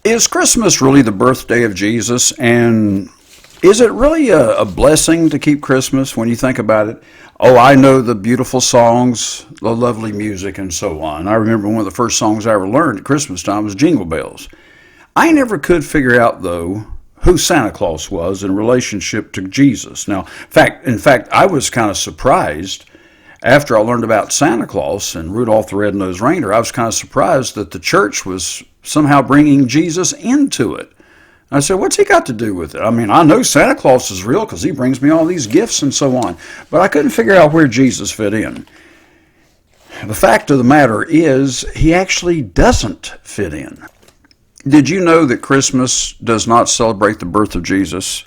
Is Christmas really the birthday of Jesus? And is it really a blessing to keep Christmas when you think about it? Oh, I know the beautiful songs, the lovely music, and so on. I remember one of the first songs I ever learned at Christmas time was Jingle Bells. I never could figure out, though, who Santa Claus was in relationship to Jesus. Now, in fact, I was kind of surprised after I learned about Santa Claus and Rudolph the Red-Nosed Reindeer. I was kind of surprised that the church was somehow bringing Jesus into it. I said, what's he got to do with it? I mean, I know Santa Claus is real because he brings me all these gifts and so on, but I couldn't figure out where Jesus fit in. The fact of the matter is, he actually doesn't fit in. Did you know that Christmas does not celebrate the birth of Jesus?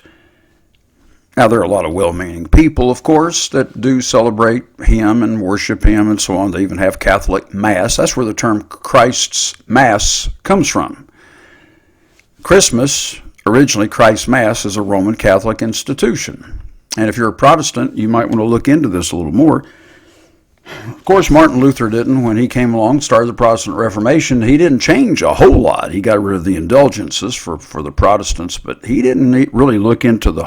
Now, there are a lot of well-meaning people, of course, that do celebrate him and worship him and so on. They even have Catholic Mass. That's where the term Christ's Mass comes from. Christmas, originally Christ's Mass, is a Roman Catholic institution. And if you're a Protestant, you might want to look into this a little more. Of course, Martin Luther didn't. When he came along, started the Protestant Reformation, he didn't change a whole lot. He got rid of the indulgences for the Protestants, but he didn't really look into the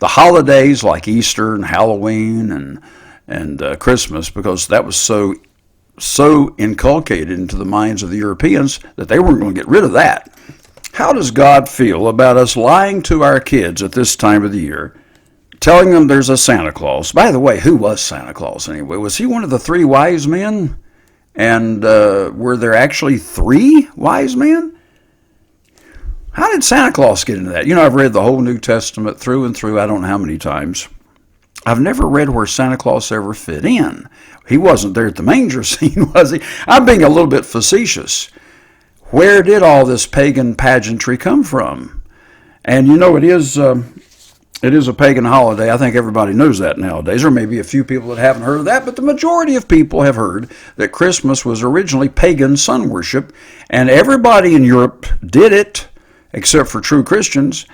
holidays like Easter and Halloween and Christmas, because that was so inculcated into the minds of the Europeans that they weren't going to get rid of that. How does God feel about us lying to our kids at this time of the year, telling them there's a Santa Claus? By the way, who was Santa Claus anyway? Was he one of the three wise men? And were there actually three wise men? How did Santa Claus get into that? You know, I've read the whole New Testament through and through, I don't know how many times. I've never read where Santa Claus ever fit in. He wasn't there at the manger scene, was he? I'm being a little bit facetious. Where did all this pagan pageantry come from? And you know, it is a pagan holiday. I think everybody knows that nowadays. There may be a few people that haven't heard of that, but the majority of people have heard that Christmas was originally pagan sun worship, and everybody in Europe did it, except for true Christians.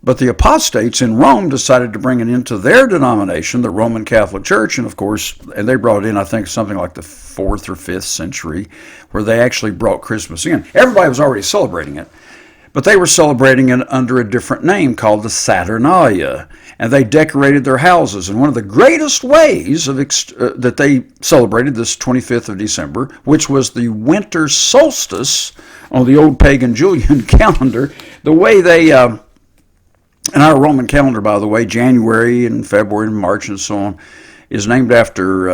But the apostates in Rome decided to bring it into their denomination, the Roman Catholic Church, and of course, and they brought it in, I think, something like the 4th or 5th century, where they actually brought Christmas in. Everybody was already celebrating it, but they were celebrating it under a different name called the Saturnalia, and they decorated their houses. And one of the greatest ways that they celebrated this 25th of December, which was the winter solstice on the old pagan Julian calendar, the way they... in our Roman calendar, by the way, January and February and March and so on is named after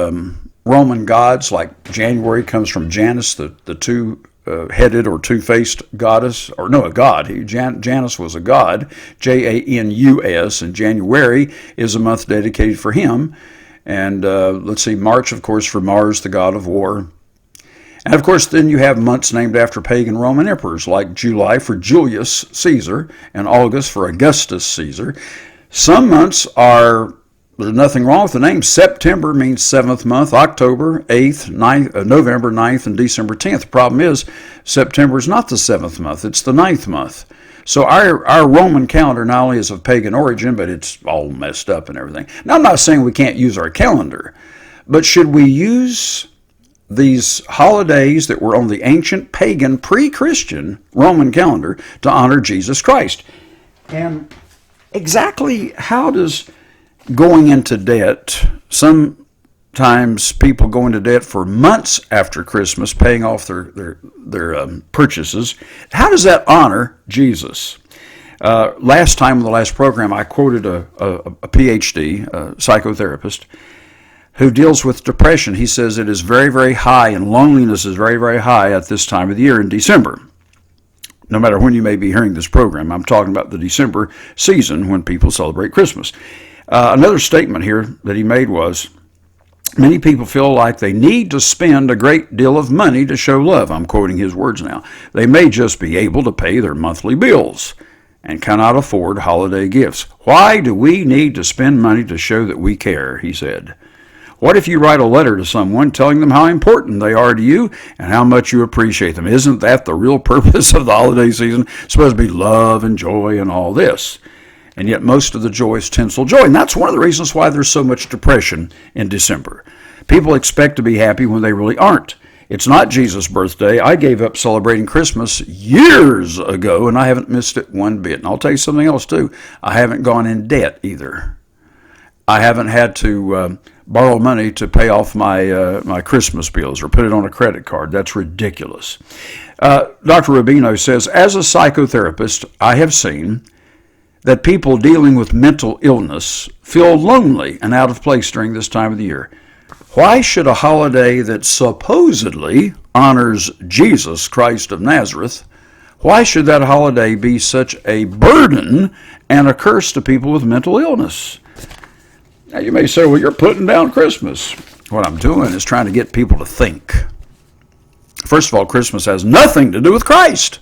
Roman gods. Like January comes from Janus, the two-headed or two-faced goddess, or no, a god. Janus was a god, Janus, and January is a month dedicated for him. And let's see, March, of course, for Mars, the god of war. And of course, then you have months named after pagan Roman emperors, like July for Julius Caesar and August for Augustus Caesar. Some months are, there's nothing wrong with the name. September means 7th month, October 8th, 9th, November 9th, and December 10th. The problem is, September is not the 7th month, it's the 9th month. So our Roman calendar not only is of pagan origin, but it's all messed up and everything. Now, I'm not saying we can't use our calendar, but should we use these holidays that were on the ancient pagan pre-Christian Roman calendar to honor Jesus Christ? And exactly how does going into debt, sometimes people go into debt for months after Christmas, paying off their purchases, how does that honor Jesus? Last time in the last program, I quoted a PhD, a psychotherapist, who deals with depression. He says it is very, very high, and loneliness is very, very high at this time of the year in December. No matter when you may be hearing this program, I'm talking about the December season when people celebrate Christmas. Another statement here that he made was, many people feel like they need to spend a great deal of money to show love. I'm quoting his words now. They may just be able to pay their monthly bills and cannot afford holiday gifts. Why do we need to spend money to show that we care, he said. What if you write a letter to someone telling them how important they are to you and how much you appreciate them? Isn't that the real purpose of the holiday season? It's supposed to be love and joy and all this. And yet most of the joy is tinsel joy. And that's one of the reasons why there's so much depression in December. People expect to be happy when they really aren't. It's not Jesus' birthday. I gave up celebrating Christmas years ago, and I haven't missed it one bit. And I'll tell you something else, too. I haven't gone in debt either. I haven't had to borrow money to pay off my Christmas bills or put it on a credit card. That's ridiculous. Dr. Rubino says, as a psychotherapist, I have seen that people dealing with mental illness feel lonely and out of place during this time of the year. Why should a holiday that supposedly honors Jesus Christ of Nazareth, why should that holiday be such a burden and a curse to people with mental illness? Now you may say, well, you're putting down Christmas. What I'm doing is trying to get people to think. First of all, Christmas has nothing to do with Christ.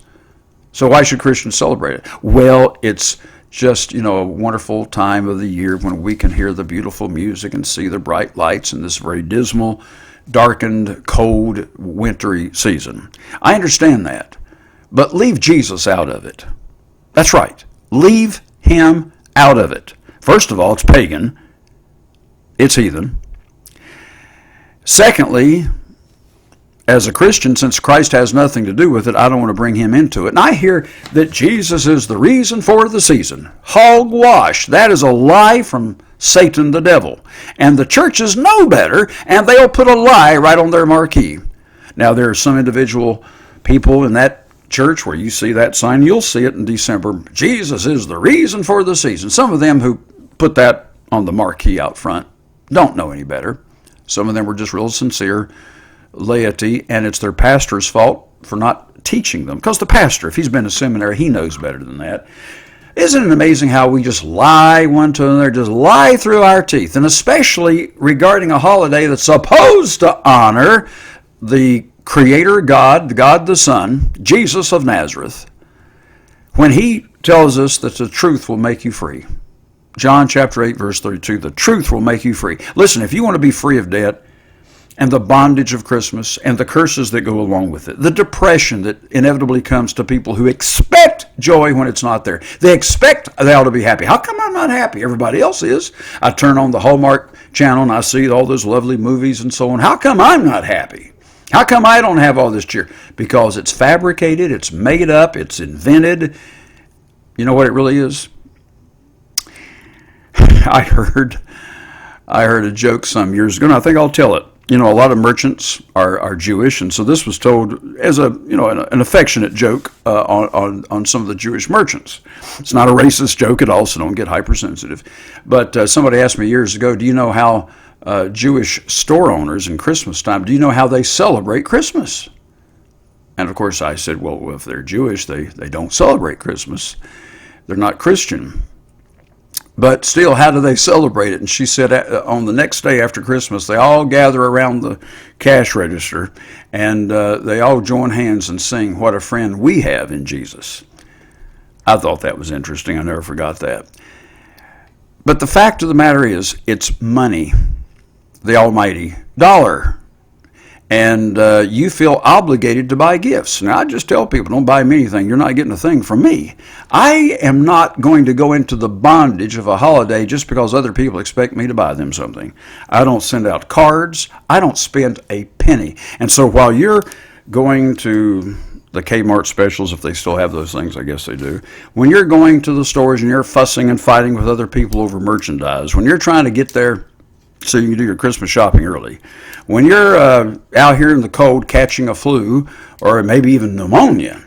So why should Christians celebrate it? Well, it's just, a wonderful time of the year when we can hear the beautiful music and see the bright lights in this very dismal, darkened, cold, wintry season. I understand that, but leave Jesus out of it. That's right. Leave him out of it. First of all, it's pagan. It's heathen. Secondly, as a Christian, since Christ has nothing to do with it, I don't want to bring him into it. And I hear that Jesus is the reason for the season. Hogwash. That is a lie from Satan the devil. And the churches know better, and they'll put a lie right on their marquee. Now, there are some individual people in that church where you see that sign. You'll see it in December. Jesus is the reason for the season. Some of them who put that on the marquee out front don't know any better. Some of them were just real sincere laity, and it's their pastor's fault for not teaching them. Because the pastor, if he's been to seminary, he knows better than that. Isn't it amazing how we just lie one to another, just lie through our teeth, and especially regarding a holiday that's supposed to honor the Creator God, God the Son, Jesus of Nazareth, when he tells us that the truth will make you free. John chapter 8, verse 32, the truth will make you free. Listen, if you want to be free of debt, and the bondage of Christmas, and the curses that go along with it, the depression that inevitably comes to people who expect joy when it's not there. They expect they ought to be happy. How come I'm not happy? Everybody else is. I turn on the Hallmark channel and I see all those lovely movies and so on. How come I'm not happy? How come I don't have all this cheer? Because it's fabricated, it's made up, it's invented. You know what it really is? I heard a joke some years ago, and I think I'll tell it. A lot of merchants are Jewish, and so this was told as an affectionate joke on some of the Jewish merchants. It's not a racist joke at all, so don't get hypersensitive. But somebody asked me years ago, do you know how Jewish store owners in Christmas time, do you know how they celebrate Christmas? And of course I said, well, if they're Jewish, they don't celebrate Christmas. They're not Christian. But still, how do they celebrate it? And she said on the next day after Christmas, they all gather around the cash register and they all join hands and sing, "What a Friend We Have in Jesus." I thought that was interesting. I never forgot that. But the fact of the matter is, it's money, the almighty dollar. And you feel obligated to buy gifts. Now, I just tell people, don't buy me anything. You're not getting a thing from me. I am not going to go into the bondage of a holiday just because other people expect me to buy them something. I don't send out cards. I don't spend a penny. And so while you're going to the Kmart specials, if they still have those things, I guess they do. When you're going to the stores and you're fussing and fighting with other people over merchandise, when you're trying to get there so you can do your Christmas shopping early. When you're out here in the cold catching a flu or maybe even pneumonia,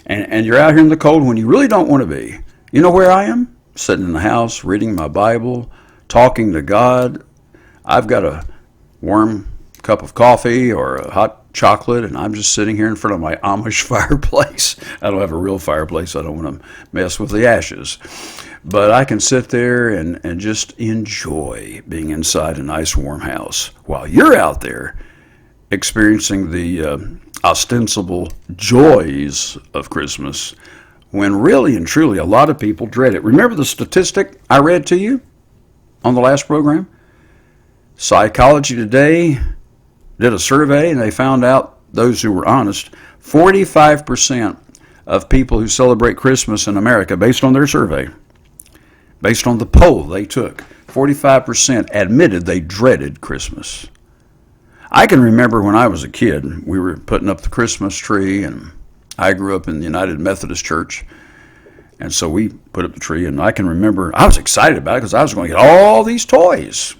and you're out here in the cold when you really don't want to be, you know where I am? Sitting in the house, reading my Bible, talking to God. I've got a warm cup of coffee or a hot chocolate, and I'm just sitting here in front of my Amish fireplace. I don't have a real fireplace. I don't want to mess with the ashes. But I can sit there and just enjoy being inside a nice warm house while you're out there experiencing the ostensible joys of Christmas, when really and truly a lot of people dread it. Remember the statistic I read to you on the last program? Psychology Today did a survey, and they found out, those who were honest, 45% of people who celebrate Christmas in America, based on their survey, based on the poll they took, 45% admitted they dreaded Christmas. I can remember when I was a kid, we were putting up the Christmas tree, and I grew up in the United Methodist Church. And so we put up the tree, and I can remember I was excited about it because I was going to get all these toys.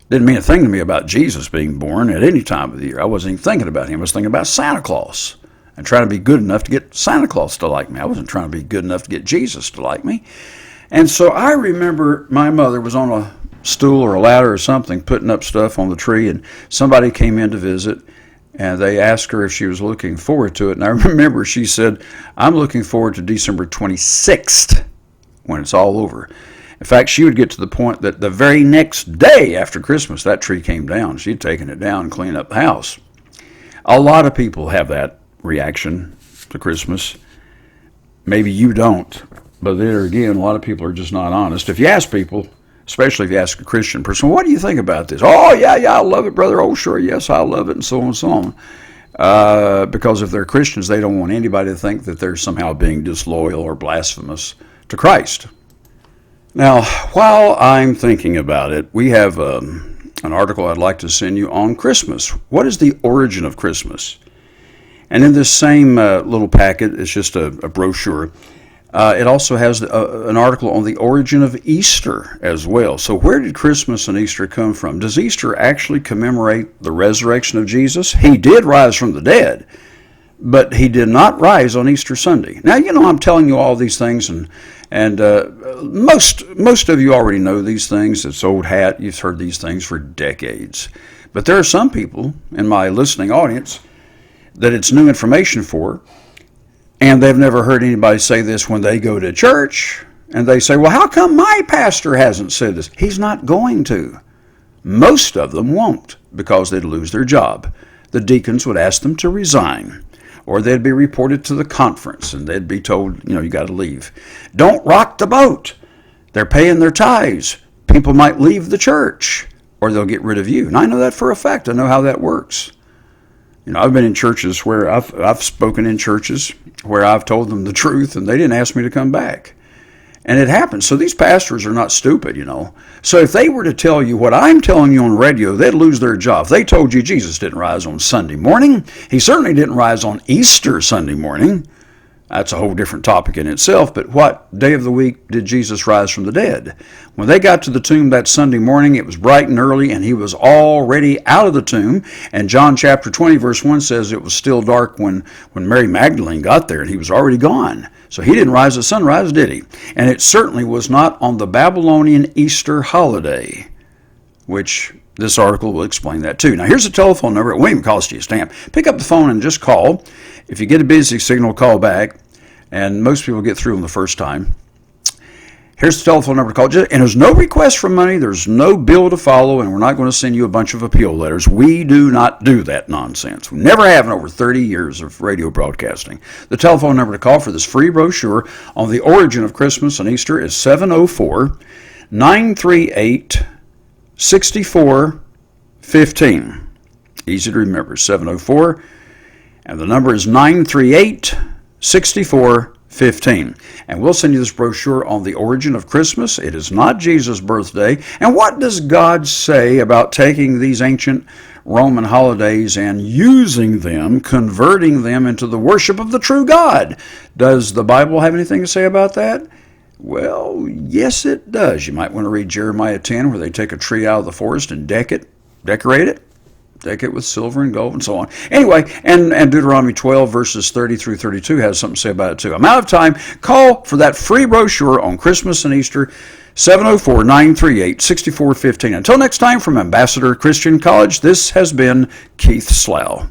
Didn't mean a thing to me about Jesus being born at any time of the year. I wasn't even thinking about him. I was thinking about Santa Claus and trying to be good enough to get Santa Claus to like me. I wasn't trying to be good enough to get Jesus to like me. And so I remember my mother was on a stool or a ladder or something putting up stuff on the tree, and somebody came in to visit. And they asked her if she was looking forward to it. And I remember she said, I'm looking forward to December 26th when it's all over. In fact, she would get to the point that the very next day after Christmas, that tree came down. She'd taken it down and cleaned up the house. A lot of people have that reaction to Christmas. Maybe you don't. But there again, a lot of people are just not honest. If you ask people, especially if you ask a Christian person, what do you think about this? Oh, yeah, I love it, brother. Oh, sure, yes, I love it, and so on and so on. Because if they're Christians, they don't want anybody to think that they're somehow being disloyal or blasphemous to Christ. Now, while I'm thinking about it, we have an article I'd like to send you on Christmas. What is the origin of Christmas? And in this same little packet, it's just a brochure. It also has an article on the origin of Easter as well. So where did Christmas and Easter come from? Does Easter actually commemorate the resurrection of Jesus? He did rise from the dead, but he did not rise on Easter Sunday. Now, I'm telling you all these things, and most of you already know these things. It's old hat. You've heard these things for decades. But there are some people in my listening audience that it's new information for. And they've never heard anybody say this when they go to church. And they say, well, how come my pastor hasn't said this? He's not going to. Most of them won't, because they'd lose their job. The deacons would ask them to resign. Or they'd be reported to the conference, and they'd be told, you got to leave. Don't rock the boat. They're paying their tithes. People might leave the church, or they'll get rid of you. And I know that for a fact. I know how that works. I've been in churches where I've spoken in churches where I've told them the truth, and they didn't ask me to come back. And it happens. So these pastors are not stupid, So if they were to tell you what I'm telling you on radio, they'd lose their job. If they told you Jesus didn't rise on Sunday morning, he certainly didn't rise on Easter Sunday morning. That's a whole different topic in itself. But what day of the week did Jesus rise from the dead? When they got to the tomb that Sunday morning, it was bright and early, and he was already out of the tomb. And John chapter 20, verse 1 says it was still dark when Mary Magdalene got there, and he was already gone. So he didn't rise at sunrise, did he? And it certainly was not on the Babylonian Easter holiday, which this article will explain that too. Now, here's a telephone number. It won't even cost you a stamp. Pick up the phone and just call. If you get a busy signal, call back. And most people get through them the first time. Here's the telephone number to call. And there's no request for money. There's no bill to follow. And we're not going to send you a bunch of appeal letters. We do not do that nonsense. We never have in over 30 years of radio broadcasting. The telephone number to call for this free brochure on the origin of Christmas and Easter is 704-938-6415. Easy to remember, 704. And the number is 938-6415. And we'll send you this brochure on the origin of Christmas. It is not Jesus' birthday. And what does God say about taking these ancient Roman holidays and using them, converting them into the worship of the true God? Does the Bible have anything to say about that? Well, yes, it does. You might want to read Jeremiah 10, where they take a tree out of the forest and decorate it with silver and gold and so on. Anyway, and Deuteronomy 12, verses 30 through 32 has something to say about it too. I'm out of time. Call for that free brochure on Christmas and Easter, 704-938-6415. Until next time, from Ambassador Christian College, this has been Keith Slough.